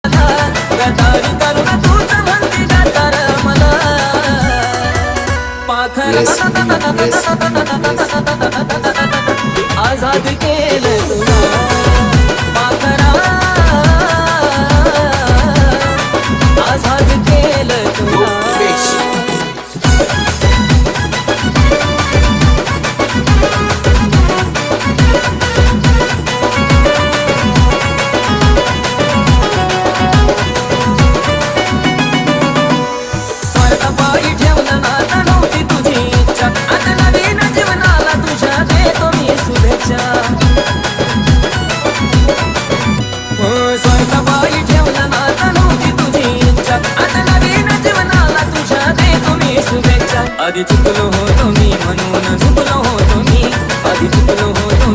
गदारी करून तूच म्हणती दातार मला पाखरा आझाद केलं तुला पाखरा आझाद केलं तुला पायी ठेवलं नाता नव्हती तुझी इच्छा आता नवीन जीवनाला तुझ्या देतो मी शुभेच्छा स्वतः पायी ठेवलं नाता नव्हती तुझी इच्छा आता नवीन जीवनाला तुझ्या देतो मी शुभेच्छा आधी चुकलो होतो मी म्हणून झुकलो होतो मी आधी चुकलो होतो